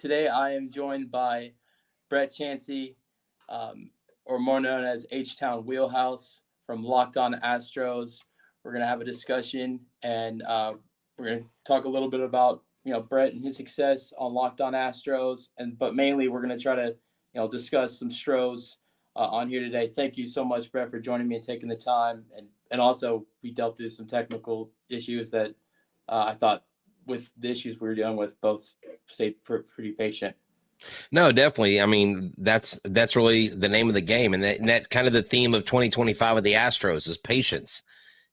Today I am joined by Brett Chancey, or more known as H-Town Wheelhouse from Locked On Astros. We're going to have a discussion, and we're going to talk a little bit about Brett and his success on Locked On Astros, but mainly we're going to try to discuss some Stros on here today. Thank you so much, Brett, for joining me and taking the time, and also we dealt through some technical issues that I thought with the issues we were dealing with both stayed pretty patient. No, definitely. I mean, that's really the name of the game, and that kind of the theme of 2025 of the Astros is patience.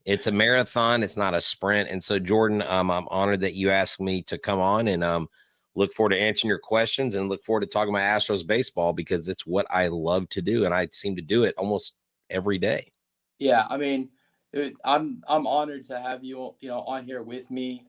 It's a marathon, it's not a sprint. And so, Jordan, I'm honored that you asked me to come on, and look forward to answering your questions, and look forward to talking about Astros baseball because it's what I love to do, and I seem to do it almost every day. Yeah, I mean, I'm honored to have you on here with me.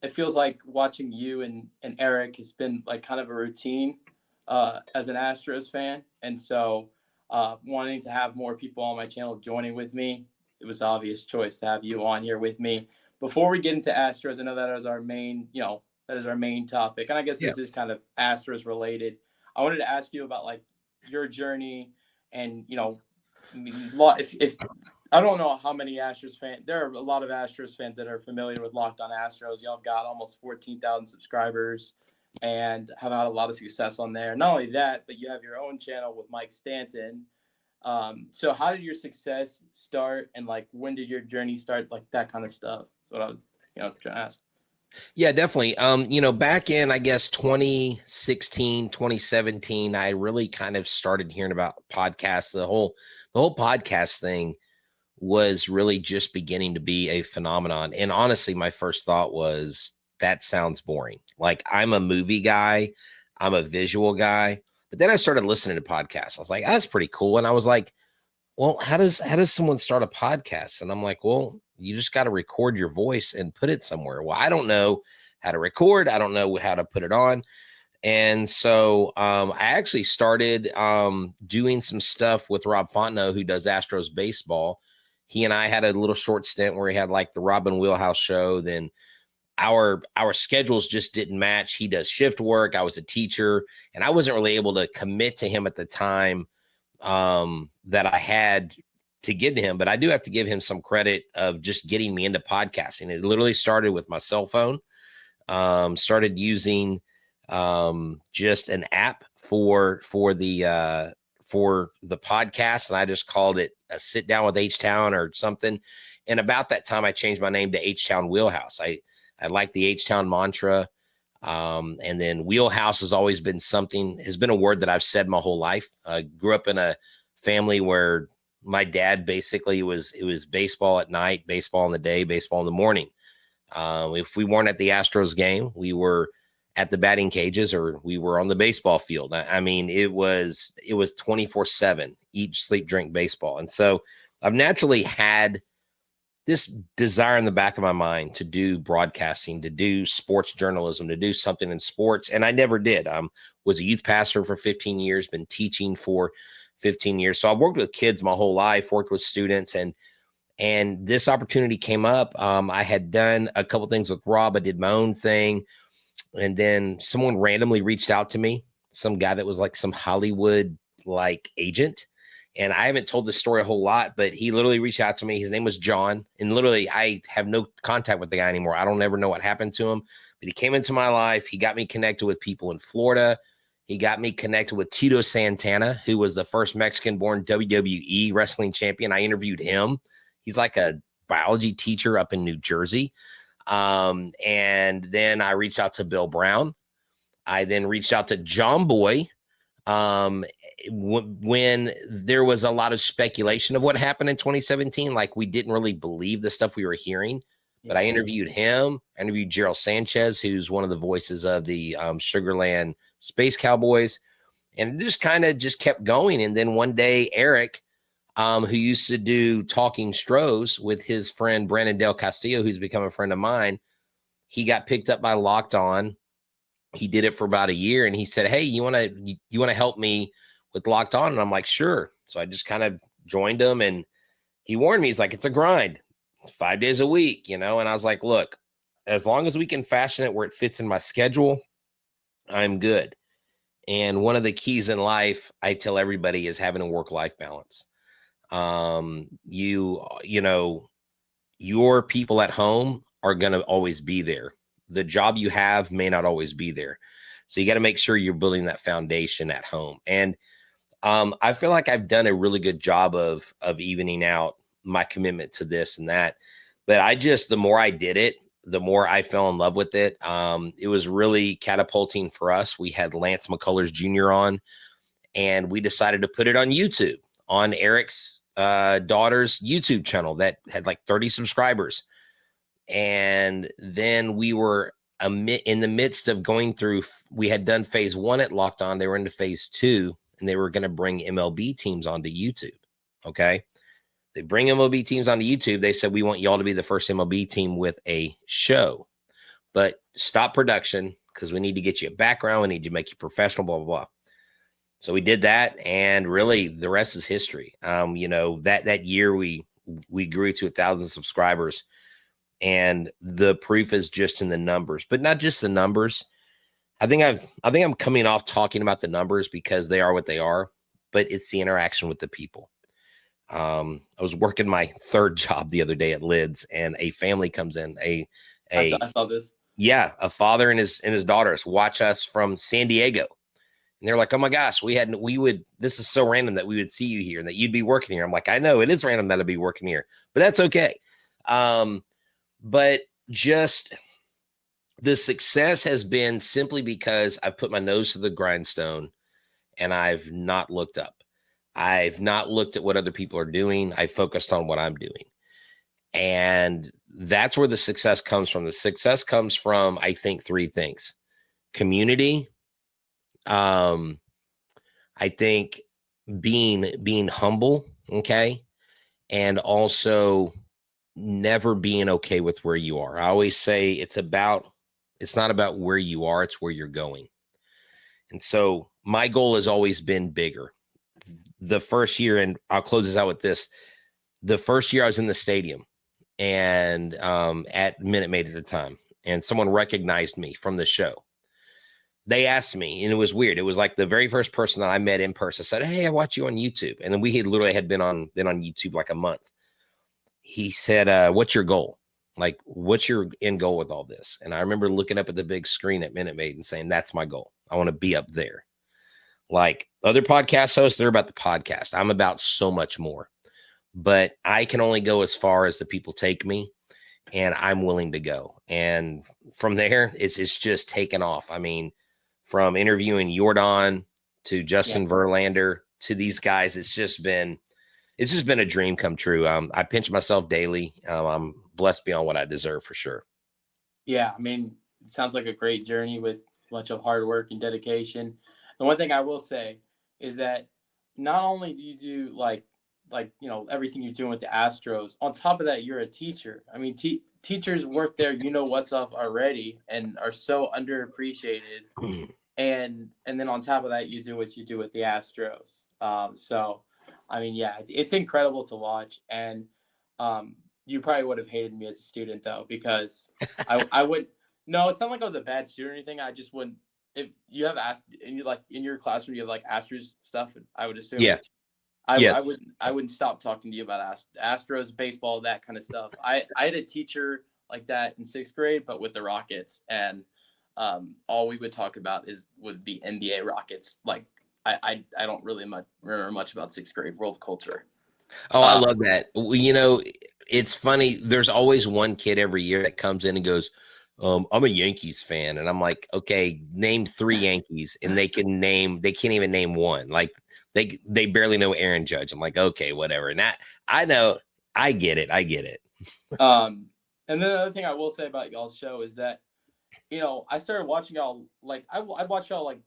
It feels like watching you and Eric has been like kind of a routine as an Astros fan. And so wanting to have more people on my channel joining with me, it was an obvious choice to have you on here with me. Before we get into Astros, I know that is our main, that is our main topic. And I guess this is kind of Astros related. I wanted to ask you about like your journey and, if I don't know how many Astros fans. There are a lot of Astros fans that are familiar with Locked On Astros. Y'all have got almost 14,000 subscribers and have had a lot of success on there. Not only that, but you have your own channel with Mike Stanton. So how did your success start, and like when did your journey start? Like that kind of stuff. That's what I was trying to ask. Yeah, definitely. Back in, I guess, 2016, 2017, I really kind of started hearing about podcasts. The whole podcast thing was really just beginning to be a phenomenon. And honestly, my first thought was, that sounds boring. Like, I'm a movie guy, I'm a visual guy. But then I started listening to podcasts. I was like, that's pretty cool. And I was like, well, how does someone start a podcast? And I'm like, well, you just got to record your voice and put it somewhere. Well, I don't know how to record. I don't know how to put it on. And so I actually started doing some stuff with Rob Fontenot, who does Astros baseball. He and I had a little short stint where he had like the Robin Wheelhouse show. Then our schedules just didn't match. He does shift work. I was a teacher, and I wasn't really able to commit to him at the time that I had to give to him. But I do have to give him some credit of just getting me into podcasting. It literally started with my cell phone. Started using just an app for the podcast, and I just called it a Sit Down with H-Town or something. And about that time, I changed my name to H-Town Wheelhouse. I like the H-Town mantra. And then wheelhouse has always been a word that I've said my whole life. I grew up in a family where my dad basically it was baseball at night, baseball in the day, baseball in the morning. If we weren't at the Astros game, we were at the batting cages or we were on the baseball field. I mean, it was 24/7, eat, sleep, drink baseball. And so I've naturally had this desire in the back of my mind to do broadcasting, to do sports journalism, to do something in sports. And I never did. Was a youth pastor for 15 years, been teaching for 15 years. So I've worked with kids my whole life, worked with students, and this opportunity came up. I had done a couple things with Rob. I did my own thing. And then someone randomly reached out to me, some guy that was like some Hollywood like agent. And I haven't told this story a whole lot, but he literally reached out to me. His name was John. And literally, I have no contact with the guy anymore. I don't ever know what happened to him, but he came into my life. He got me connected with people in Florida. He got me connected with Tito Santana, who was the first Mexican-born WWE wrestling champion. I interviewed him. He's like a biology teacher up in New Jersey. And then I reached out to Bill Brown. I then reached out to John Boy. When there was a lot of speculation of what happened in 2017, like we didn't really believe the stuff we were hearing, but I interviewed him. I interviewed Gerald Sanchez, who's one of the voices of the Sugarland Space Cowboys, and it just kind of just kept going. And then one day, Eric, who used to do Talking Stros with his friend Brandon Del Castillo, who's become a friend of mine, he got picked up by Locked On. He did it for about a year, and he said, "Hey, you want to help me with Locked On?" And I'm like, "Sure." So I just kind of joined him, and he warned me. He's like, "It's a grind, 5 days a week, And I was like, "Look, as long as we can fashion it where it fits in my schedule, I'm good. And one of the keys in life, I tell everybody, is having a work-life balance. You know, your people at home are going to always be there. The job you have may not always be there. So you got to make sure you're building that foundation at home. And I feel like I've done a really good job of evening out my commitment to this and that. But the more I did it, the more I fell in love with it. It was really catapulting for us. We had Lance McCullers Jr. on, and we decided to put it on YouTube, on Eric's daughter's YouTube channel that had like 30 subscribers. And then we were in the midst of going through, we had done phase 1 at Locked On. They were into phase 2, and they were going to bring MLB teams onto YouTube. Okay. They bring MLB teams onto YouTube. They said, we want y'all to be the first MLB team with a show, but stop production because we need to get you a background. We need to make you professional, blah, blah, blah. So we did that, and really the rest is history. That year we grew to 1,000 subscribers, and the proof is just in the numbers, but not just the numbers. I think I'm coming off talking about the numbers because they are what they are, but it's the interaction with the people. I was working my third job the other day at Lids, and a family comes in. I saw this. Yeah, a father and his daughters watch us from San Diego. And they're like, oh my gosh, this is so random that we would see you here and that you'd be working here. I'm like, I know it is random that I'd be working here, but that's okay. But just the success has been simply because I've put my nose to the grindstone and I've not looked up. I've not looked at what other people are doing. I focused on what I'm doing. And that's where the success comes from. The success comes from, I think, 3 things: community, I think being humble, okay, and also never being okay with where you are. I always say it's not about where you are, it's where you're going. And so my goal has always been bigger. The first year, and I'll close this out with this. The first year I was in the stadium and at Minute Maid at the time, and someone recognized me from the show. They asked me, and it was weird. It was like the very first person that I met in person said, hey, I watch you on YouTube. And then we had literally been on YouTube like a month. He said, what's your goal? Like, what's your end goal with all this? And I remember looking up at the big screen at Minute Maid and saying, that's my goal. I want to be up there. Like other podcast hosts, they're about the podcast. I'm about so much more. But I can only go as far as the people take me, and I'm willing to go. And from there, it's just taken off. I mean, from interviewing Jordan to Justin Verlander to these guys, it's just been a dream come true. I pinch myself daily. I'm blessed beyond what I deserve for sure. Yeah, I mean, it sounds like a great journey with a bunch of hard work and dedication. The one thing I will say is that not only do you do like everything you're doing with the Astros, on top of that, you're a teacher. I mean, teachers work there, what's up already, and are so underappreciated. And then on top of that, you do what you do with the Astros. So, I mean, yeah, it's incredible to watch. And you probably would have hated me as a student though, because I would. No, it's not like I was a bad student or anything. I just wouldn't. If you have in your classroom, you have like Astros stuff. I would assume. Yeah. I wouldn't stop talking to you about Astros, baseball, that kind of stuff. I had a teacher like that in 6th grade, but with the Rockets, and all we would talk about would be NBA Rockets. Like I don't really remember much about 6th grade world culture. Oh, I love that. Well, it's funny. There's always one kid every year that comes in and goes, I'm a Yankees fan. And I'm like, okay, name 3 Yankees. And they can't even name one. Like they barely know Aaron Judge. I'm like, okay, whatever. And I know, I get it. And then the other thing I will say about y'all's show is that, I started watching y'all, like, I watched y'all, like,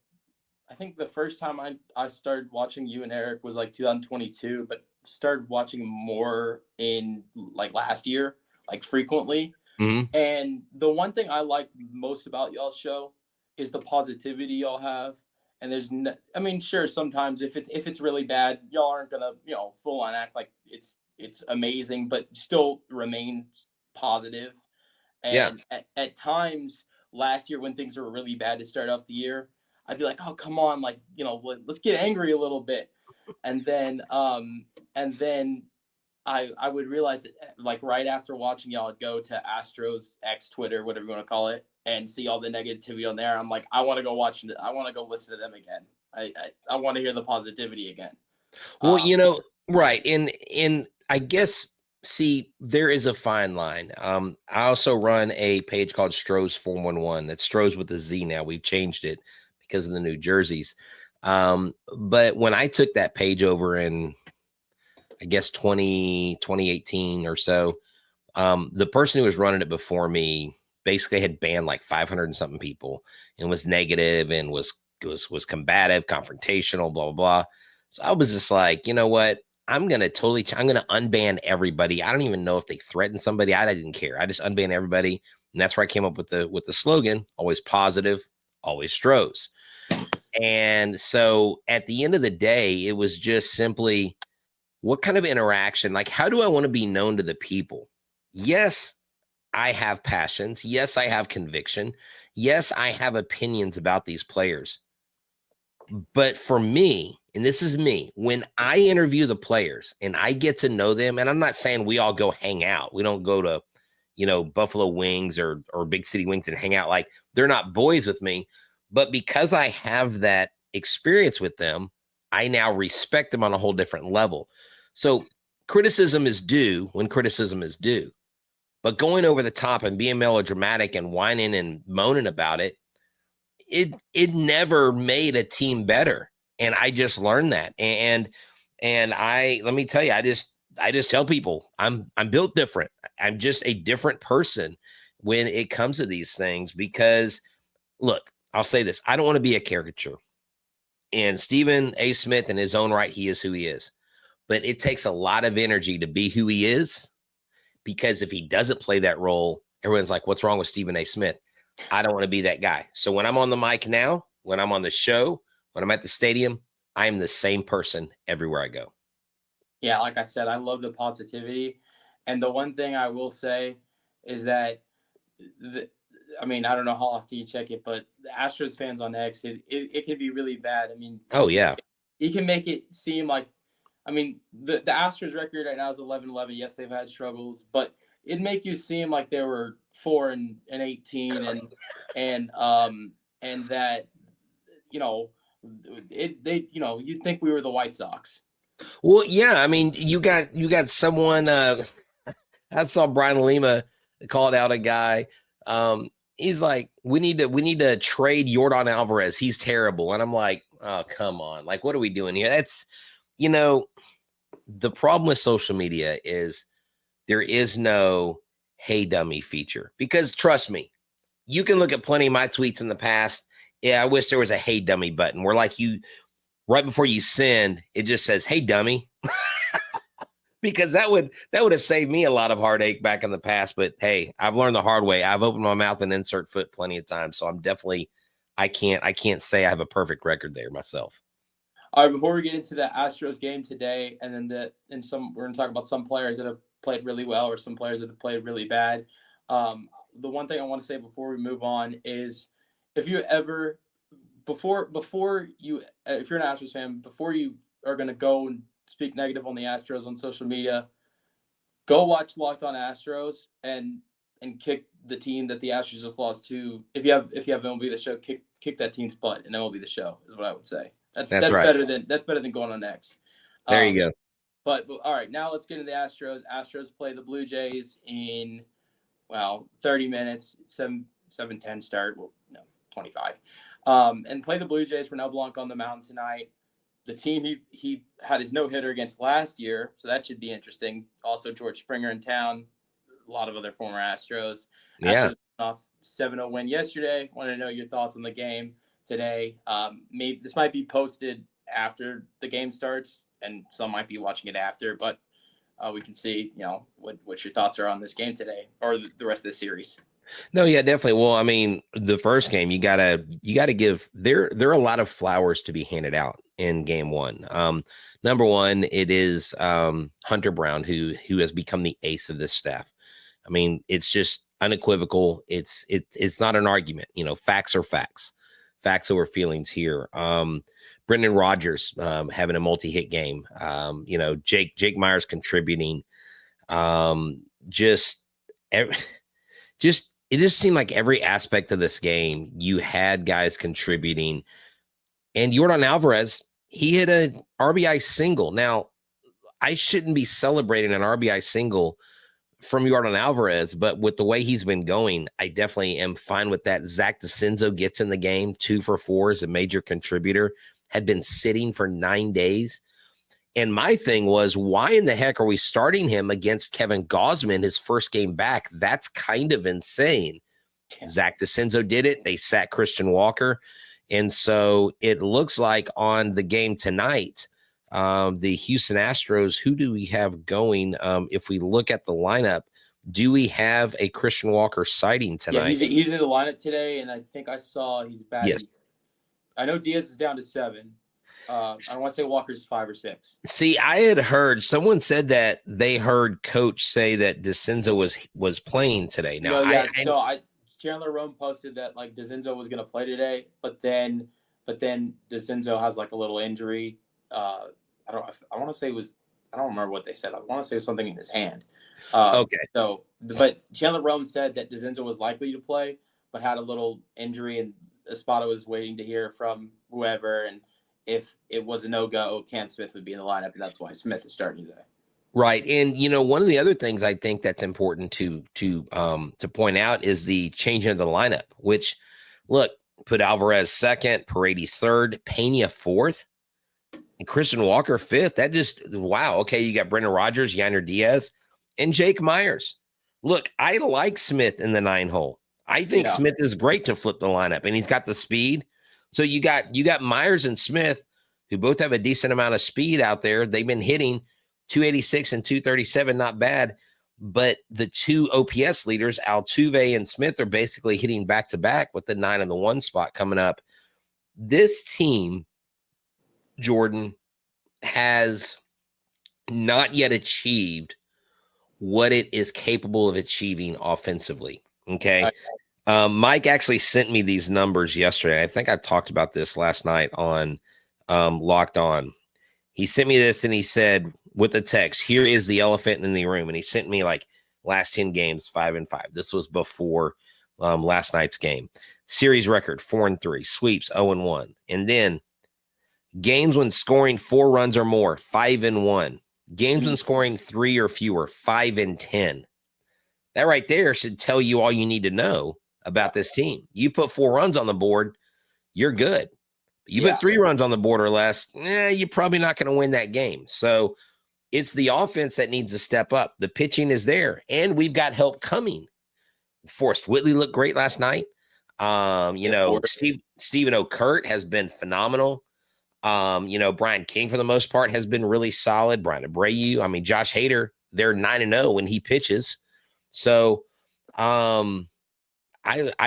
I think the first time I started watching you and Eric was like 2022, but started watching more in like last year, like frequently. Mm-hmm. And the one thing I like most about y'all's show is the positivity y'all have. And I mean, sure, sometimes if it's really bad, y'all aren't gonna, full on act like it's amazing, but still remain positive. And at times last year when things were really bad to start off the year, I'd be like, oh, come on, like, let's get angry a little bit. And then I would realize it, like right after watching y'all, I'd go to Astros X Twitter, whatever you want to call it, and see all the negativity on there. I'm like, I want to go watch it. I want to go listen to them again. I want to hear the positivity again. Well, right. And I guess, see, there is a fine line. I also run a page called Stros 411. That's Stros with a Z now. We've changed it because of the new jerseys. But when I took that page over in, I guess, 2018 or so, the person who was running it before me basically had banned like 500 and something people and was negative and was combative, confrontational, blah, blah, blah. So I was just like, you know what? I'm going to unban everybody. I don't even know if they threatened somebody. I didn't care. I just unban everybody. And that's where I came up with the slogan, always positive, always Stros. And so at the end of the day, it was just simply, what kind of interaction? Like, how do I want to be known to the people? Yes, I have passions. Yes, I have conviction. Yes, I have opinions about these players. But for me, and this is me, when I interview the players and I get to know them, and I'm not saying we all go hang out. We don't go to, Buffalo Wings or Big City Wings and hang out. Like, they're not boys with me. But because I have that experience with them, I now respect them on a whole different level. So criticism is due when criticism is due. But going over the top and being melodramatic and whining and moaning about it, it never made a team better. And I just learned that. And let me tell you, I just tell people I'm built different. I'm just a different person when it comes to these things, because look, I'll say this. I don't want to be a caricature. And Stephen A. Smith, in his own right, he is who he is. But it takes a lot of energy to be who he is, because if he doesn't play that role, everyone's like, what's wrong with Stephen A. Smith? I don't want to be that guy. So when I'm on the mic now, when I'm on the show, when I'm at the stadium, I'm the same person everywhere I go. Yeah, like I said, I love the positivity. And the one thing I will say is that, I don't know how often you check it, but the Astros fans on X, it can be really bad. Oh, yeah. You can make it seem like, the Astros record right now is 11-11. Yes, they've had struggles, but it'd make you seem like they were 4-18 and that, you'd think we were the White Sox. Well, yeah, you got someone, I saw Brian Lima called out a guy. He's like, we need to trade Yordan Alvarez. He's terrible. And I'm like, oh, come on. Like, what are we doing here? That's, the problem with social media is there is no hey dummy feature, because trust me, you can look at plenty of my tweets in the past. Yeah, I wish there was a hey dummy button where, like, you right before you send, it just says, hey dummy. Because that would have saved me a lot of heartache back in the past. But hey, I've learned the hard way. I've opened my mouth and insert foot plenty of times. So I'm definitely, I can't say I have a perfect record there myself. All right, before we get into the Astros game today, and then we're going to talk about some players that have played really well or some players that have played really bad. The one thing I want to say before we move on is, if you ever, if you're an Astros fan, before you are going to go and speak negative on the Astros on social media, go watch Locked On Astros and kick the team that the Astros just lost to. If you have MLB The Show, kick that team's butt in MLB The Show is what I would say. That's right. better than going on X. There you go. But all right, now let's get into the Astros. Astros play the Blue Jays in 30 minutes, 7:10 start. 25. And play the Blue Jays for Nel Blanc on the mound tonight. The team he had his no-hitter against last year, so that should be interesting. Also, George Springer in town, a lot of other former Astros. Yeah. Astros off 7-0 win yesterday. Want to know your thoughts on the game today. Maybe this might be posted after the game starts, and some might be watching it after, but we can see, what your thoughts are on this game today or the rest of the series. No, yeah, definitely. Well, the first game, you gotta give there are a lot of flowers to be handed out in game one. Number one, it is Hunter Brown who has become the ace of this staff. It's just unequivocal. It's not an argument. Facts are facts. Facts over feelings here. Brendan Rodgers having a multi-hit game. Jake Myers contributing. Just it just seemed like every aspect of this game, you had guys contributing. And Yordan Alvarez, he hit an RBI single. Now, I shouldn't be celebrating an RBI single from Yordan Alvarez, but with the way he's been going, I definitely am fine with that. Zach DeCenzo gets in the game, 2 for 4 as a major contributor, had been sitting for 9 days. And my thing was, why in the heck are we starting him against Kevin Gausman, his first game back? That's kind of insane. Yeah. Zach DeCenzo did it. They sat Christian Walker. And so it looks like on the game tonight, the Houston Astros, who do we have going? If we look at the lineup, do we have a Christian Walker sighting tonight? Yeah, he's in the lineup today, and I think I saw he's batting. Yes. I know Diaz is down to 7. I don't want to say Walker's 5 or 6. See, I had heard someone said that they heard Coach say that DeCenzo was playing today. Now, Chandler Rome posted that like DeCenzo was going to play today, but then DeCenzo has like a little injury. I want to say it was. I don't remember what they said. I want to say it was something in his hand. Okay. So, but Chandler Rome said that DeCenzo was likely to play, but had a little injury, and Espada was waiting to hear from whoever, and if it was a no-go, Cam Smith would be in the lineup, and that's why Smith is starting today. Right. And, one of the other things I think that's important to point out is the changing of the lineup, which, look, put Alvarez second, Paredes third, Pena fourth, and Christian Walker fifth. That just, wow. Okay, you got Brendan Rodgers, Yainer Diaz, and Jake Myers. Look, I like Smith in the 9 hole. I think Smith is great to flip the lineup, and he's got the speed. So you got Myers and Smith, who both have a decent amount of speed out there. They've been hitting 286 and 237, not bad. But the 2 OPS leaders, Altuve and Smith, are basically hitting back-to-back with the 9 and the 1 spot coming up. This team, Jordan, has not yet achieved what it is capable of achieving offensively, okay? Mike actually sent me these numbers yesterday. I think I talked about this last night on Locked On. He sent me this and he said, with the text, here is the elephant in the room. And he sent me like last 10 games, 5-5. This was before last night's game. Series record, 4-3. Sweeps, 0-1. And then games when scoring 4 runs or more, 5-1. Games when scoring 3 or fewer, 5-10. That right there should tell you all you need to know about this team. You put 4 runs on the board, you're good. You put 3 runs on the board or less, you're probably not going to win that game. So it's the offense that needs to step up. The pitching is there, and we've got help coming. Forrest Whitley looked great last night. Stephen O'Kurt has been phenomenal. Brian King, for the most part, has been really solid. Brian Abreu. Josh Hader, they're 9-0 when he pitches. So I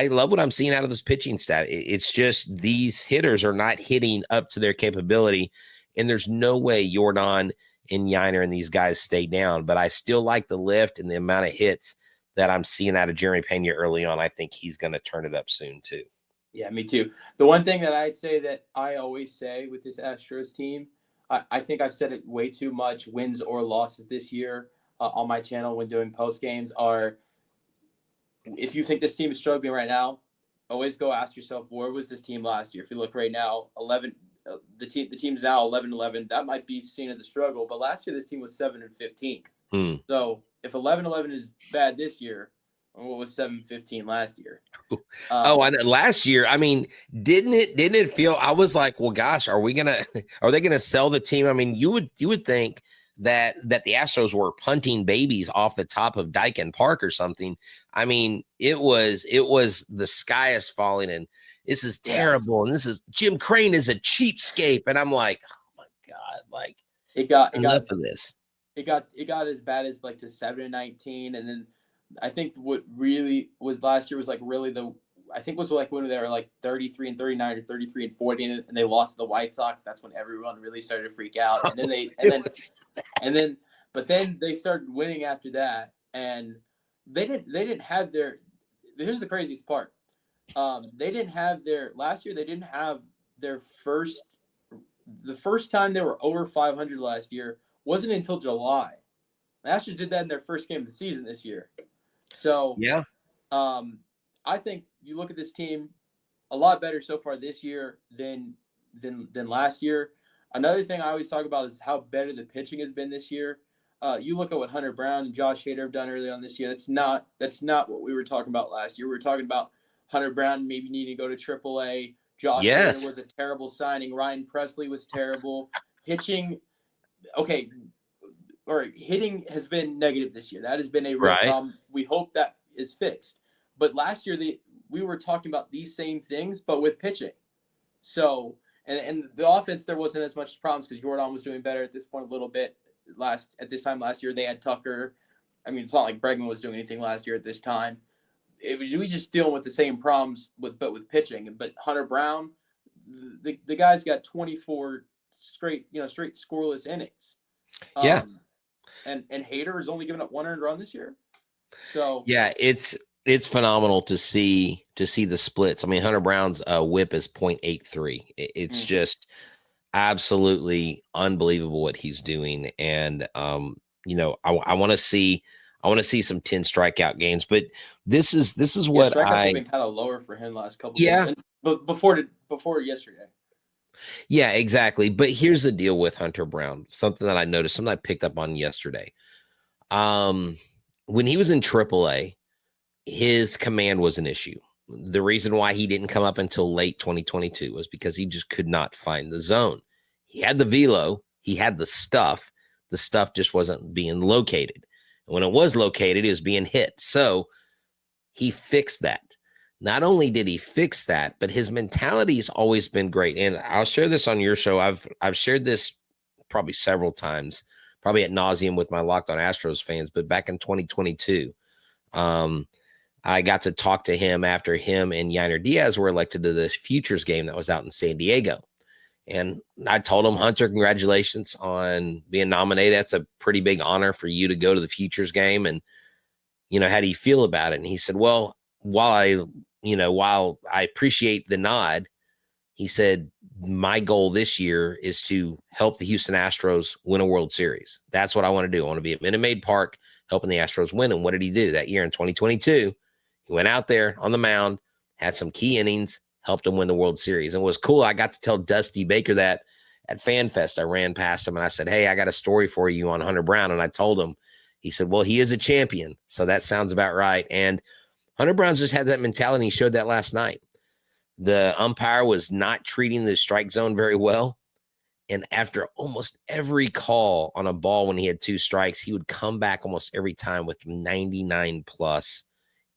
love what I'm seeing out of this pitching staff. It's just these hitters are not hitting up to their capability, and there's no way Yordan and Yainer and these guys stay down. But I still like the lift and the amount of hits that I'm seeing out of Jeremy Pena early on. I think he's going to turn it up soon too. Yeah, me too. The one thing that I'd say that I always say with this Astros team, I think I've said it way too much, wins or losses this year on my channel when doing post games, are if you think this team is struggling right now, always go ask yourself, where was this team last year? If you look right now, 11. The team's now 11-11. That might be seen as a struggle, but last year this team was 7-15. So if 11-11 is bad this year, what was 7-15 last year? I know. Last year, didn't it feel? I was like, well, gosh, are they gonna sell the team? You would think that the Astros were punting babies off the top of Dyken Park or something. It was the sky is falling and this is terrible. And this is Jim Crane is a cheapskate. And I'm like, oh my God, like it got enough of this. It got as bad as like to 7-19. And then I think what really was last year was like really was like when they were like 33-39 or 33-40 and they lost to the White Sox. That's when everyone really started to freak out. And then but then they started winning after that. And they didn't have their. Here's the craziest part. They didn't have their last year. They didn't have their first. The first time they were over 500 last year wasn't until July. The Astros did that in their first game of the season this year. So, Yeah. I think you look at this team a lot better so far this year than last year. Another thing I always talk about is how better the pitching has been this year. You look at what Hunter Brown and Josh Hader have done early on this year. That's not what we were talking about last year. We were talking about Hunter Brown maybe needing to go to AAA. Josh Hader Yes. was a terrible signing. Ryan Presley was terrible. Pitching, okay, or hitting has been negative this year. That has been a real Right. problem. We hope that is fixed. But last year we were talking about these same things, but with pitching. So and the offense there wasn't as much problems because Jordan was doing better at this point a little bit. At this time last year they had Tucker. I mean, it's not like Bregman was doing anything last year at this time. It was we just dealing with the same problems with pitching. But Hunter Brown, the guy's got 24 straight scoreless innings. Yeah. And Hader has only given up one earned run this year. So Yeah, it's phenomenal to see the splits. I mean, Hunter Brown's whip is 0.83. It's just absolutely unbelievable what he's doing. And I want to see some 10 strikeout games, but this is what strikeouts have been kind of lower for him last couple games. But before yesterday. Yeah, exactly. But here's the deal with Hunter Brown. Something that I noticed, something I picked up on yesterday. When he was in AAA, his command was an issue. The reason why he didn't come up until late 2022 was because he just could not find the zone. He had the velo, he had the stuff just wasn't being located. And when it was located, it was being hit. So he fixed that. Not only did he fix that, but his mentality's always been great. And I'll share this on your show. I've shared this probably several times, probably ad nauseum with my Locked On Astros fans. But back in 2022, I got to talk to him after him and Yainer Diaz were elected to the Futures game that was out in San Diego. And I told him, Hunter, congratulations on being nominated. That's a pretty big honor for you to go to the Futures game. And, how do you feel about it? And he said, well, while I appreciate the nod, he said, my goal this year is to help the Houston Astros win a World Series. That's what I want to do. I want to be at Minute Maid Park helping the Astros win. And what did he do that year in 2022? He went out there on the mound, had some key innings, helped them win the World Series. And it was cool. I got to tell Dusty Baker that at FanFest. I ran past him and I said, hey, I got a story for you on Hunter Brown. And I told him, he said, well, he is a champion. So that sounds about right. And Hunter Brown's just had that mentality. He showed that last night. The umpire was not treating the strike zone very well. And after almost every call on a ball when he had two strikes, he would come back almost every time with 99 plus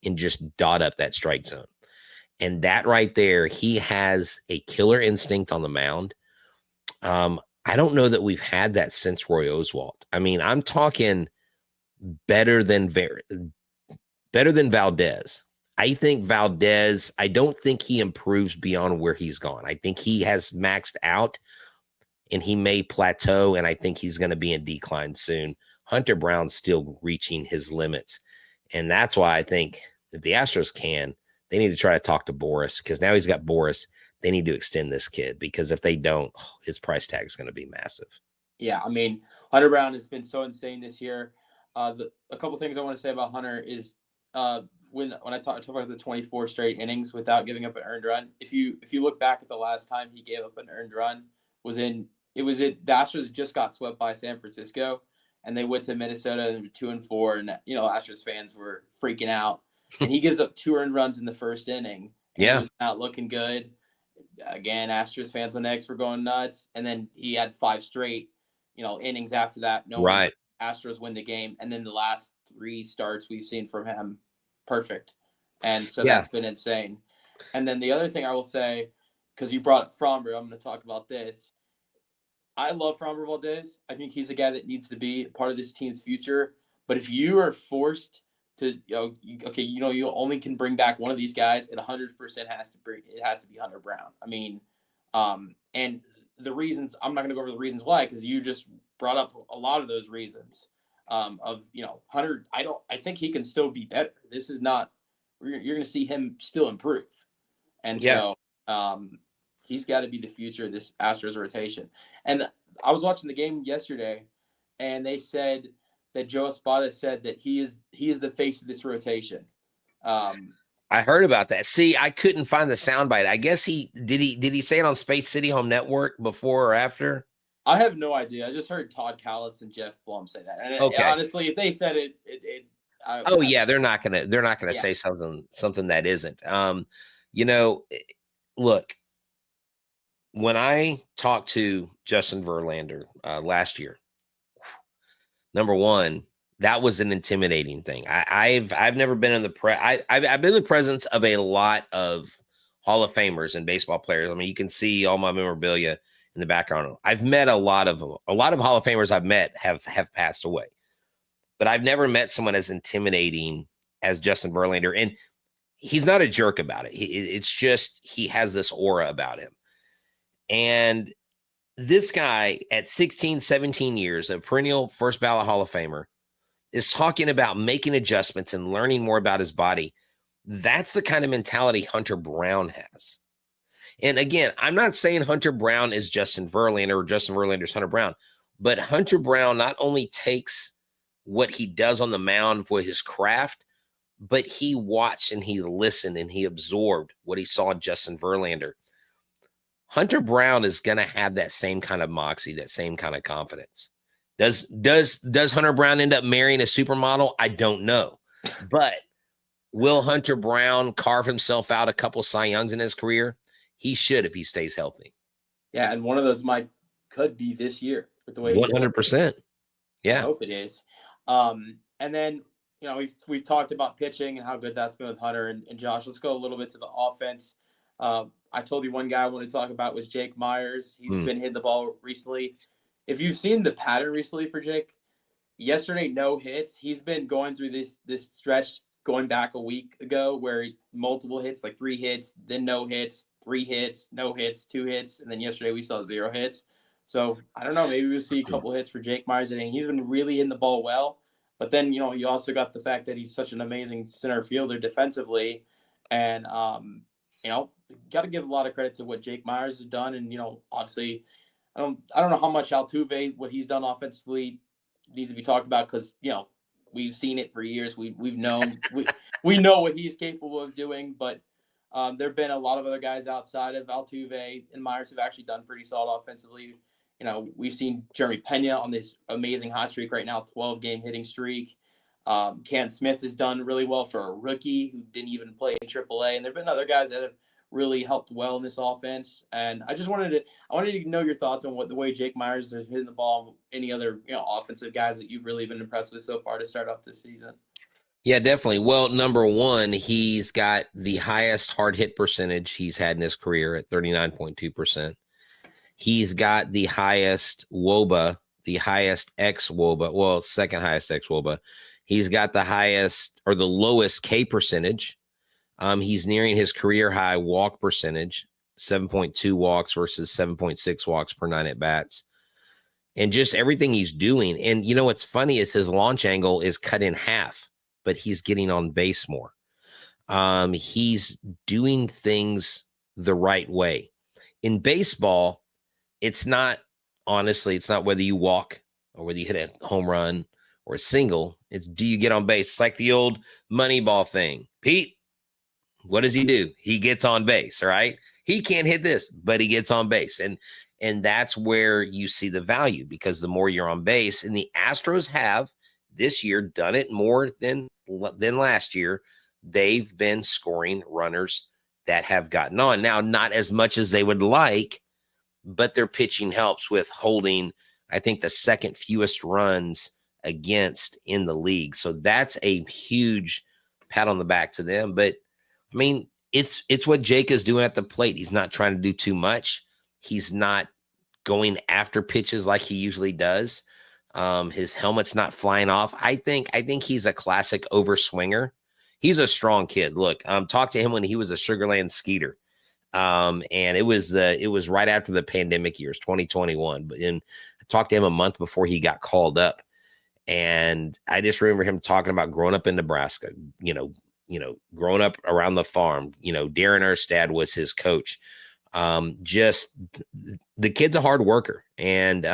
and just dot up that strike zone. And that right there, he has a killer instinct on the mound. I don't know that we've had that since Roy Oswalt. I mean, I'm talking better than Valdez. I think Valdez, I don't think he improves beyond where he's gone. I think he has maxed out and he may plateau, and I think he's going to be in decline soon. Hunter Brown's still reaching his limits. And that's why I think if the Astros can, they need to try to talk to Boris, because now he's got Boris. They need to extend this kid, because if they don't, his price tag is going to be massive. Yeah, I mean, Hunter Brown has been so insane this year. A couple things I want to say about Hunter is when I talk about the 24 straight innings without giving up an earned run. If you look back at the last time he gave up an earned run, the Astros just got swept by San Francisco, and they went to Minnesota and 2-4, and Astros fans were freaking out. And he gives up 2 earned runs in the first inning. And he was not looking good. Again, Astros fans on X were going nuts, and then he had 5 straight innings after that. Right. Astros win the game, and then the last 3 starts we've seen from him, perfect. And so that's been insane. And then the other thing I will say, because you brought up Framber, I'm going to talk about this. I love Framber Valdez. I think he's a guy that needs to be part of this team's future. But if you are forced to, you only can bring back one of these guys, it 100% has to be Hunter Brown. I mean, and the reasons, I'm not going to go over the reasons why, because you just brought up a lot of those reasons. of, Hunter. I think he can still be better. This is not, you're going to see him still improve. And Yeah. so he's got to be the future of this Astros rotation. And I was watching the game yesterday, and they said that Joe Espada said that he is the face of this rotation. I heard about that. See, I couldn't find the soundbite. I guess he did say it on Space City Home Network before or after? I have no idea. I just heard Todd Callis and Jeff Blum say that. And Okay. honestly, if they said it, yeah, they're not gonna say something that isn't. Look, when I talked to Justin Verlander last year, number one, that was an intimidating thing. I've never been in the I've been in the presence of a lot of Hall of Famers and baseball players. I mean, you can see all my memorabilia in the background. I've met a lot of them. A lot of Hall of Famers I've met have passed away, but I've never met someone as intimidating as Justin Verlander. And he's not a jerk about it. It's just he has this aura about him. And this guy at 16, 17 years, a perennial first ballot Hall of Famer, is talking about making adjustments and learning more about his body. That's the kind of mentality Hunter Brown has. And again, I'm not saying Hunter Brown is Justin Verlander or Justin Verlander is Hunter Brown, but Hunter Brown not only takes what he does on the mound with his craft, but he watched and he listened and he absorbed what he saw in Justin Verlander. Hunter Brown is going to have that same kind of moxie, that same kind of confidence. Does Hunter Brown end up marrying a supermodel? I don't know. But will Hunter Brown carve himself out a couple Cy Youngs in his career? He should if he stays healthy. Yeah, and one of those could be this year with the way 100%. Yeah. I hope it is. And then, we've talked about pitching and how good that's been with Hunter and Josh. Let's go a little bit to the offense. I told you one guy I want to talk about was Jake Myers. He's been hitting the ball recently. If you've seen the pattern recently for Jake, yesterday, no hits. He's been going through this stretch going back a week ago where multiple hits, like 3 hits, then no hits, 3 hits, no hits, 2 hits, and then yesterday we saw 0 hits. So I don't know, maybe we'll see a couple hits for Jake Myers today. He's been really hitting the ball well. But then, you also got the fact that he's such an amazing center fielder defensively. And, got to give a lot of credit to what Jake Myers has done. And, obviously, I don't know how much Altuve, what he's done offensively, needs to be talked about because, we've seen it for years. We've known we know what he's capable of doing. But there have been a lot of other guys outside of Altuve and Myers who've actually done pretty solid offensively. We've seen Jeremy Pena on this amazing hot streak right now, 12-game hitting streak. Cam Smith has done really well for a rookie who didn't even play in AAA. And there have been other guys that have really helped well in this offense. And I wanted to know your thoughts on the way Jake Myers is hitting the ball, any other, offensive guys that you've really been impressed with so far to start off this season. Yeah, definitely. Well, number one, he's got the highest hard hit percentage he's had in his career at 39.2%. He's got the highest WOBA, the highest ex-WOBA, well, second highest ex-WOBA. He's got the highest or the lowest K percentage. He's nearing his career high walk percentage, 7.2 walks versus 7.6 walks per 9 at bats. And just everything he's doing. And what's funny is his launch angle is cut in half, but he's getting on base more. He's doing things the right way. In baseball, it's not whether you walk or whether you hit a home run or a single. It's do you get on base? It's like the old Moneyball thing. Pete, what does he do? He gets on base, right? He can't hit this, but he gets on base. And that's where you see the value because the more you're on base, and the Astros have this year done it more than last year. They've been scoring runners that have gotten on. Now, not as much as they would like, but their pitching helps with holding, I think, the second fewest runs against in the league. So that's a huge pat on the back to them. But I mean, it's what Jake is doing at the plate. He's not trying to do too much. He's not going after pitches like he usually does. His helmet's not flying off. I think he's a classic overswinger. He's a strong kid. Look, talked to him when he was a Sugarland Skeeter. And it was right after the pandemic years, 2021. But I talked to him a month before he got called up. And I just remember him talking about growing up in Nebraska, growing up around the farm. Darren Erstad was his coach. Just the kid's a hard worker. And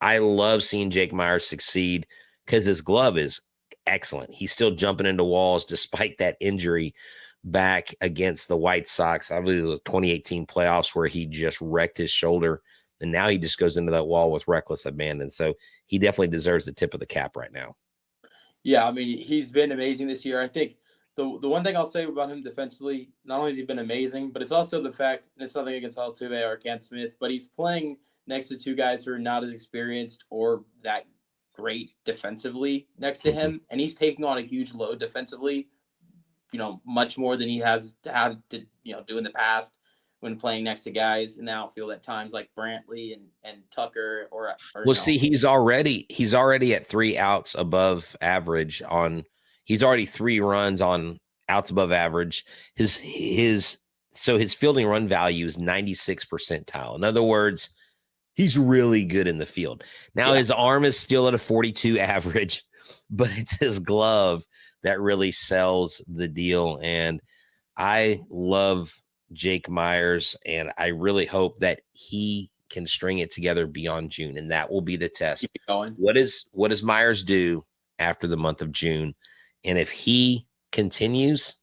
I love seeing Jake Myers succeed because his glove is excellent. He's still jumping into walls despite that injury back against the White Sox. I believe it was 2018 playoffs where he just wrecked his shoulder. And now he just goes into that wall with reckless abandon. So he definitely deserves the tip of the cap right now. Yeah, I mean, he's been amazing this year. I think the one thing I'll say about him defensively, not only has he been amazing, but it's also the fact, and it's nothing against Altuve or Cam Smith, but he's playing next to two guys who are not as experienced or that great defensively next to him, and he's taking on a huge load defensively, much more than he has had to, do in the past when playing next to guys in the outfield at times like Brantley and Tucker or well, see, he's already at 3 outs above average he's already 3 runs on outs above average. His fielding run value is 96th percentile. In other words, he's really good in the field. Now his arm is still at a 42 average, but it's his glove that really sells the deal. And I love Jake Myers, and I really hope that he can string it together beyond June, and that will be the test. What does Myers do after the month of June? And if he continues,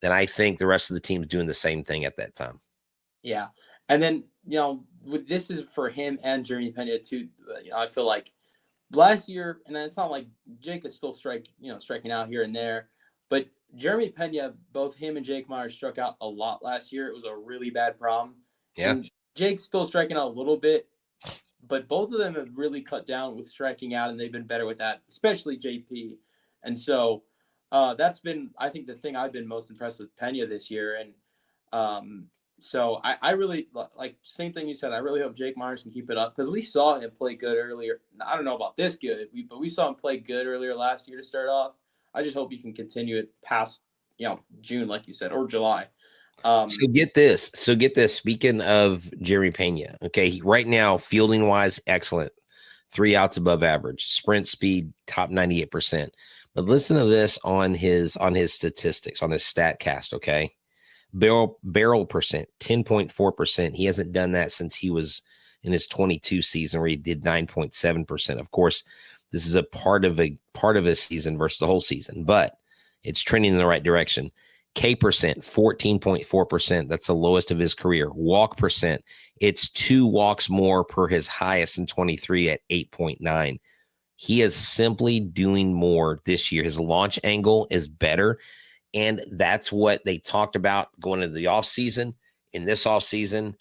then I think the rest of the team's doing the same thing at that time. Yeah. And then, this is for him and Jeremy Pena too. I feel like last year, and it's not like Jake is still striking out here and there, but Jeremy Pena, both him and Jake Myers struck out a lot last year. It was a really bad problem. Yeah. And Jake's still striking out a little bit, but both of them have really cut down with striking out, and they've been better with that, especially JP. And so that's been, I think, the thing I've been most impressed with Pena this year. And so I really, like, same thing you said, I really hope Jake Myers can keep it up because we saw him play good earlier. I don't know about this good, but we saw him play good earlier last year to start off. I just hope he can continue it past, June, like you said, or July. So get this. Speaking of Jeremy Pena, okay, right now, fielding wise, excellent. 3 outs above average. Sprint speed, top 98%. But listen to this on his statistics, on his StatCast, okay? Barrel percent, 10.4%. He hasn't done that since he was in his 22 season where he did 9.7%. Of course, this is a part of a season versus the whole season, but it's trending in the right direction. K percent, 14.4%. That's the lowest of his career. Walk percent, it's 2 walks more per his highest in 23 at 8.9. He is simply doing more this year. His launch angle is better. And that's what they talked about going into the offseason. In this offseason,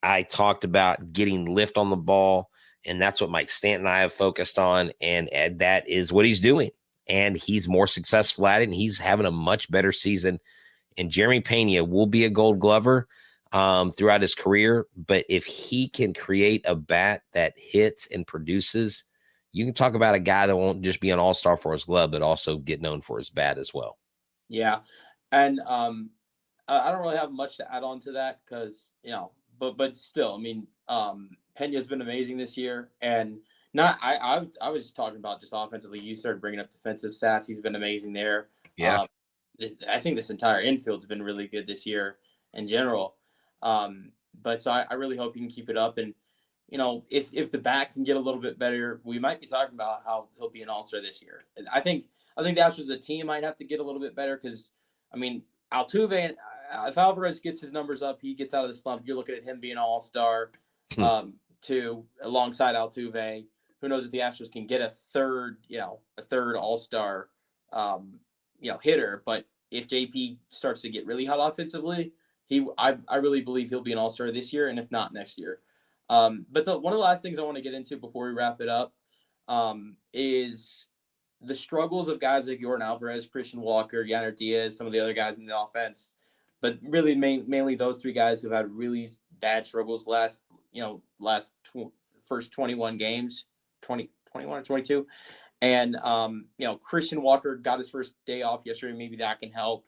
I talked about getting lift on the ball, and that's what Mike Stanton and I have focused on, and that is what he's doing. And he's more successful at it, and he's having a much better season. And Jeremy Pena will be a Gold Glover throughout his career, but if he can create a bat that hits and produces, you can talk about a guy that won't just be an all-star for his glove, but also get known for his bat as well. Yeah. And I don't really have much to add on to that because, but still, I mean, Pena's been amazing this year. And I was just talking about just offensively. You started bringing up defensive stats. He's been amazing there. Yeah. I think this entire infield's been really good this year in general. But so I really hope he can keep it up. And, if the back can get a little bit better, we might be talking about how he'll be an all-star this year. I think the Astros as a team might have to get a little bit better because, I mean, Altuve, if Alvarez gets his numbers up, he gets out of the slump. You're looking at him being an all-star alongside Altuve. Who knows if the Astros can get a third all-star, hitter. But if JP starts to get really hot offensively, I really believe he'll be an all-star this year, and if not, next year. But one of the last things I want to get into before we wrap it up is the struggles of guys like Yordan Alvarez, Christian Walker, Yanner Diaz, some of the other guys in the offense, but really mainly those 3 guys who've had really bad struggles first 21 games, 21 or 22. And, Christian Walker got his first day off yesterday. Maybe that can help.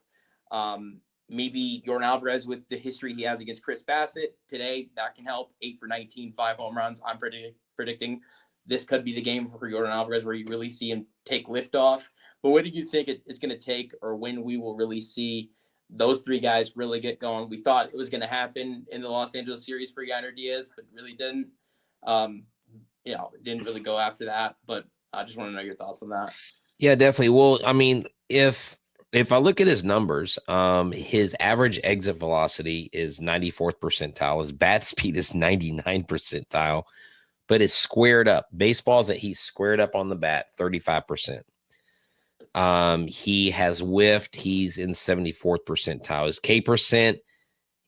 Maybe Yordan Alvarez with the history he has against Chris Bassett today, that can help. 8 for 19, 5 home runs. I'm predicting. this could be the game for Jordan Alvarez where you really see him take liftoff. But what do you think it's going to take, or when we will really see those three guys really get going? We thought it was going to happen in the Los Angeles series for Yainer Diaz, but really didn't. It didn't really go after that. But I just want to know your thoughts on that. Yeah, definitely. Well, I mean, if I look at his numbers, his average exit velocity is 94th percentile. His bat speed is 99th percentile, but it's squared up. Baseballs that he's squared up on the bat, 35%. He has whiffed. He's in 74th percentile. His K percent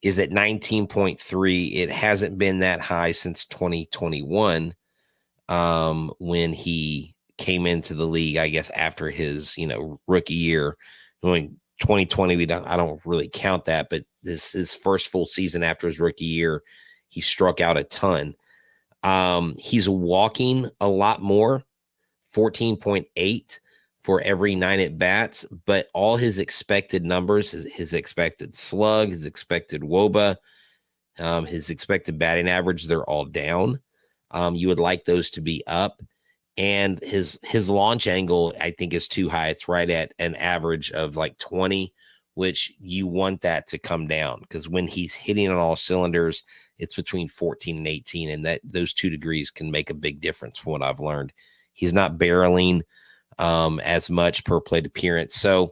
is at 19.3. It hasn't been that high since 2021, when he came into the league, I guess, after his, rookie year. Going 2020, I don't really count that, but this his first full season after his rookie year, he struck out a ton. He's walking a lot more, 14.8 for every 9 at bats, but all his expected numbers, his expected slug, his expected WOBA, his expected batting average, they're all down. You would like those to be up. And his launch angle, I think, is too high. It's right at an average of like 20, which you want that to come down, because when he's hitting on all cylinders, it's between 14 and 18, and that those 2 degrees can make a big difference from what I've learned. He's not barreling as much per plate appearance. So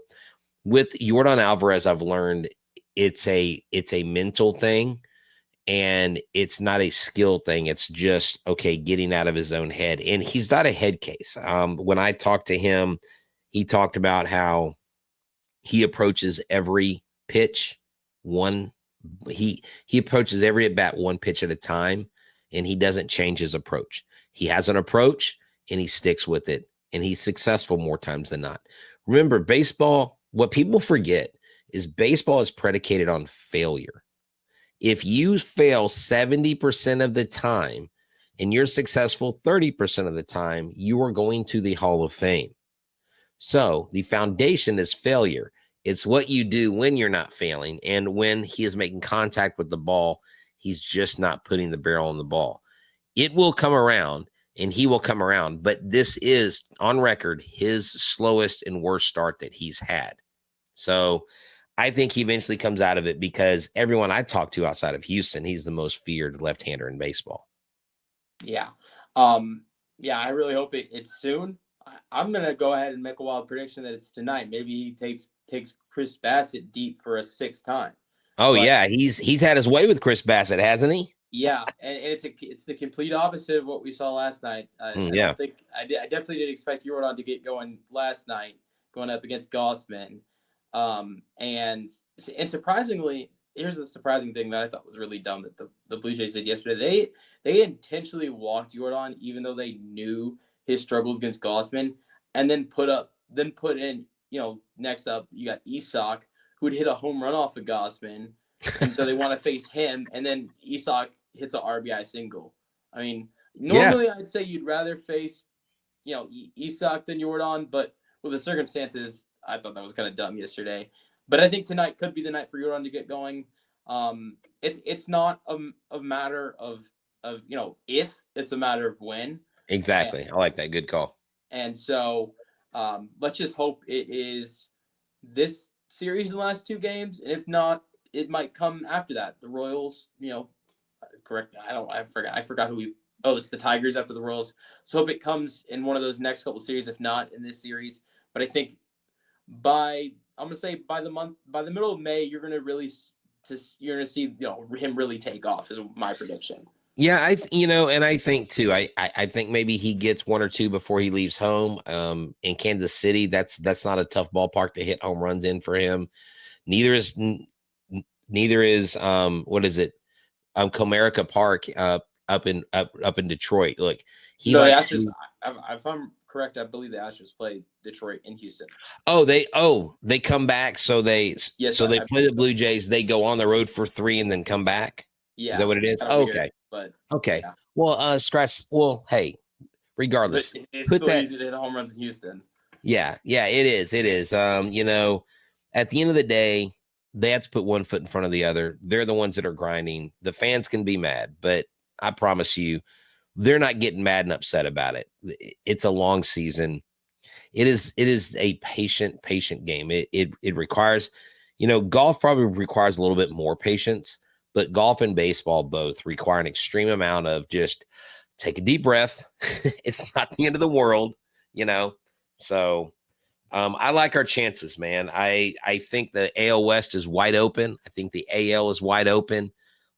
with Jordan Alvarez, I've learned it's a mental thing. And it's not a skill thing. It's just, getting out of his own head. And he's not a head case. When I talked to him, he talked about how he approaches every pitch he approaches every at bat one pitch at a time, and he doesn't change his approach. He has an approach and he sticks with it, and he's successful more times than not. Remember, baseball, what people forget is baseball is predicated on failure. If you fail 70% of the time and you're successful 30% of the time, you are going to the Hall of Fame. So the foundation is failure. It's what you do when you're not failing. And when he is making contact with the ball, he's just not putting the barrel on the ball. It will come around, and he will come around. But this is, on record, his slowest and worst start that he's had. So I think he eventually comes out of it, because everyone I talk to outside of Houston, he's the most feared left-hander in baseball. Yeah. I really hope it's soon. I'm going to go ahead and make a wild prediction that it's tonight. Maybe he takes Chris Bassett deep for a 6th time. Yeah. He's had his way with Chris Bassett, hasn't he? Yeah. And it's the complete opposite of what we saw last night. I definitely didn't expect Jordan to get going last night, going up against Gossman. And surprisingly, here's the surprising thing that I thought was really dumb that the Blue Jays did yesterday. They intentionally walked Jordan, even though they knew his struggles against Gossman, and then put in, next up you got Isak, who would hit a home run off of Gossman, and so they want to face him, and then Isak hits an RBI single. I mean, normally I'd say you'd rather face, Isak than Jordan, but with the circumstances, I thought that was kind of dumb yesterday. But I think tonight could be the night for Jordan to get going. It's not a matter of if, it's a matter of when. Exactly. I like that. Good call. And so let's just hope it is this series in the last 2 games. And if not, it might come after that. The Royals, correct. I forgot who it's the Tigers after the Royals. So hope it comes in one of those next couple series, if not in this series. But I think by the middle of May, you're going to see him really take off, is my prediction. Yeah, I think too. I think maybe he gets 1 or 2 before he leaves home. In Kansas City, that's not a tough ballpark to hit home runs in for him. Neither is what is it? Comerica Park up in Detroit. Look, if I'm correct, I believe the Astros play Detroit in Houston. They come back. So they play the Blue Jays. They go on the road for 3 and then come back. Yeah, is that what it is? Okay. But okay. Yeah. Well, scratch. Well, hey, regardless, it's still easy to hit home runs in Houston. Yeah, it is. It is. At the end of the day, they have to put one foot in front of the other. They're the ones that are grinding. The fans can be mad, but I promise you, they're not getting mad and upset about it. It's a long season. It is a patient game. It requires, golf probably requires a little bit more patience, but golf and baseball both require an extreme amount of just take a deep breath. It's not the end of the world, So I like our chances, man. I think the AL West is wide open. I think the AL is wide open.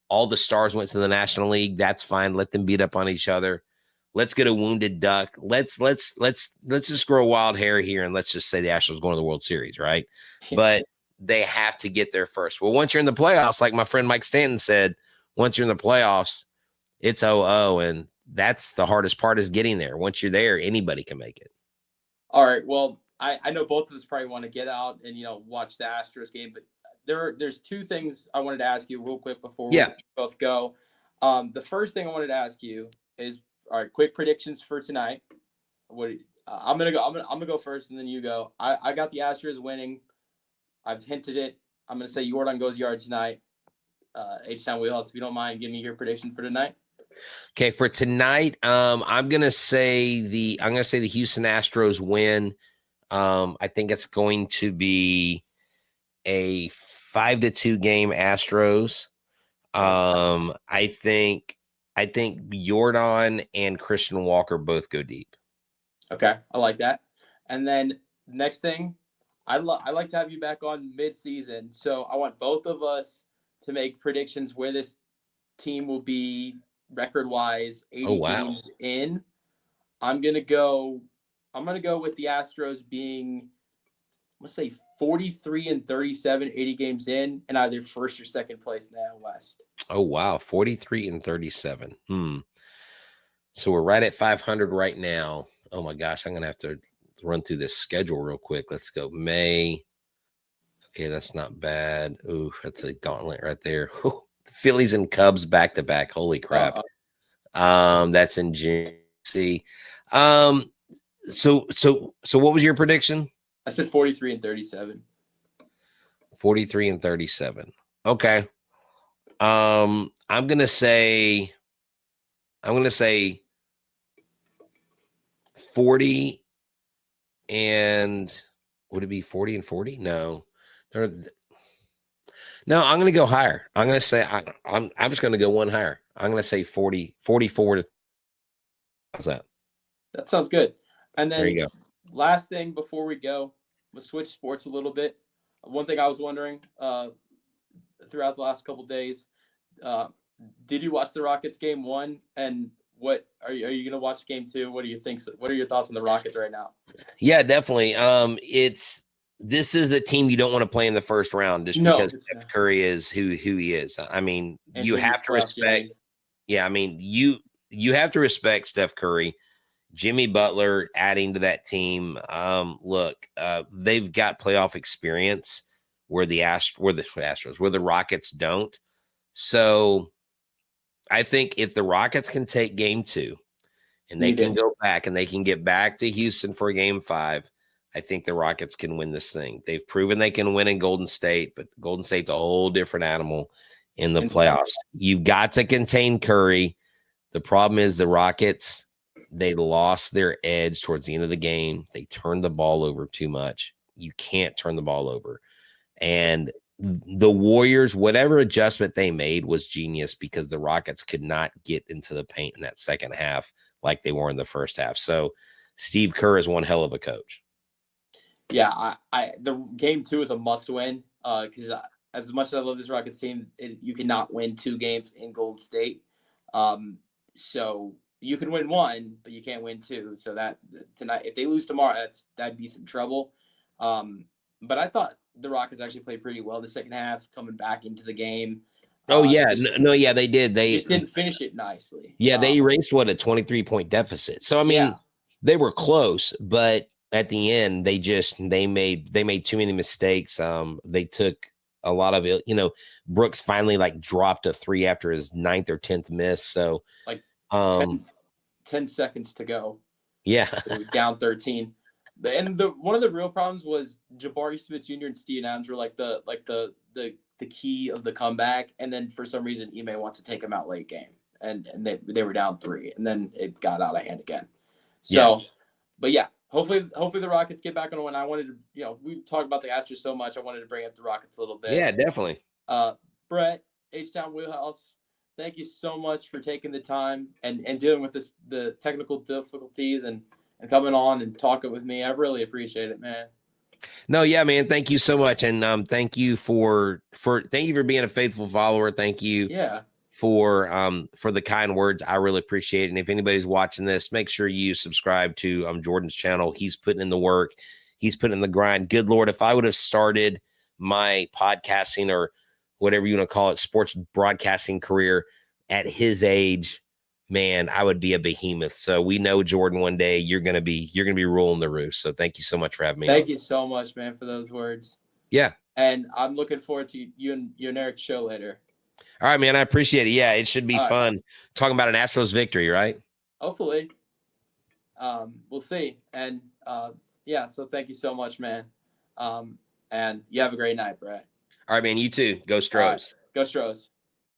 All the stars went to the National League. That's fine. Let them beat up on each other. Let's get a wounded duck. Let's just grow a wild hair here and let's just say the Astros going to the World Series, right? But they have to get there first. Well, once you're in the playoffs, like my friend Mike Stanton said, once you're in the playoffs, it's 0-0, and that's the hardest part is getting there. Once you're there, anybody can make it. All right. Well, I know both of us probably want to get out and watch the Astros game, but there's two things I wanted to ask you real quick before we both go. The first thing I wanted to ask you is, all right, quick predictions for tonight. I'm gonna go first, and then you go. I got the Astros winning. I've hinted it. I'm gonna say Jordan goes yard tonight. H-Town Wheelhouse, if you don't mind, give me your prediction for tonight. Okay, for tonight, I'm gonna say the Houston Astros win. I think it's going to be a 5-2 game Astros. I think Jordan and Christian Walker both go deep. Okay, I like that. And then next thing, I like to have you back on mid-season. So I want both of us to make predictions where this team will be record-wise 80 games in. I'm gonna go with the Astros being, let's say 43-37, 80 games in, and either first or second place in the AL West. Oh wow, 43-37. So we're right at 500 right now. Oh my gosh, I'm gonna have to run through this schedule real quick. Let's go May. Okay, that's not bad. Ooh, that's a gauntlet right there. The Phillies and Cubs back to back. Holy crap. That's in June. See. So what was your prediction? I said 43-37. 43-37. Okay. I'm gonna say 40 and would it be 40 and 40? No. No, I'm gonna go higher. I'm gonna say I'm just gonna go one higher. I'm gonna say 44. How's that? That sounds good. And then there you go. Last thing before we go, we'll switch sports a little bit. One thing I was wondering throughout the last couple of days, did you watch the Rockets game 1? And what are you going to watch game 2? What do you think? What are your thoughts on the Rockets right now? Yeah, definitely. This is the team you don't want to play in the first round just because Steph Curry is who he is. I mean, you have to respect. Yeah, I mean, you have to respect Steph Curry. Jimmy Butler adding to that team. Look, they've got playoff experience where the Rockets don't. So I think if the Rockets can take game 2 and they can go back and they can get back to Houston for game 5, I think the Rockets can win this thing. They've proven they can win in Golden State, but Golden State's a whole different animal in the playoffs. You've got to contain Curry. The problem is the Rockets, they lost their edge towards the end of the game. They turned the ball over too much. You can't turn the ball over. And the Warriors, whatever adjustment they made was genius because the Rockets could not get into the paint in that second half like they were in the first half. So Steve Kerr is one hell of a coach. Yeah, the game 2 is a must win because as much as I love this Rockets team, you cannot win 2 games in Golden State. So you can win 1, but you can't win 2. So that tonight, if they lose tomorrow, that'd be some trouble. But I thought the Rockets actually played pretty well in the second half, coming back into the game. Oh yeah, yeah, they did. They just didn't finish it nicely. Yeah, they erased a 23-point deficit. So I mean, they were close, but at the end, they made too many mistakes. They took a lot of it. Brooks finally dropped a 3 after his 9th or 10th miss. So 10 seconds to go. Yeah, down 13. And one of the real problems was Jabari Smith Jr. and Steven Adams were the key of the comeback. And then for some reason, Ime wants to take him out late game. and they were down 3, and then it got out of hand again. So, but yeah, hopefully the Rockets get back on a win. I wanted to, we talked about the Astros so much. I wanted to bring up the Rockets a little bit. Yeah, definitely. Brett, H-Town Wheelhouse, thank you so much for taking the time and dealing with the technical difficulties and coming on and talking with me. I really appreciate it, man. No, yeah, man. Thank you so much. And thank you for being a faithful follower. Thank you for the kind words. I really appreciate it. And if anybody's watching this, make sure you subscribe to Jordan's channel. He's putting in the work. He's putting in the grind. Good Lord, if I would have started my podcasting or whatever you want to call it, sports broadcasting career at his age, man, I would be a behemoth. So we know, Jordan, one day you're gonna be ruling the roost. So thank you so much for having me. Thank you so much, man, for those words. Yeah. And I'm looking forward to you and Eric's show later. All right, man. I appreciate it. Yeah, it should be fun. Talking about an Astros victory, right? Hopefully. We'll see. And so thank you so much, man. And you have a great night, Brett. All right, man. You too. Go Stros. Go Stros.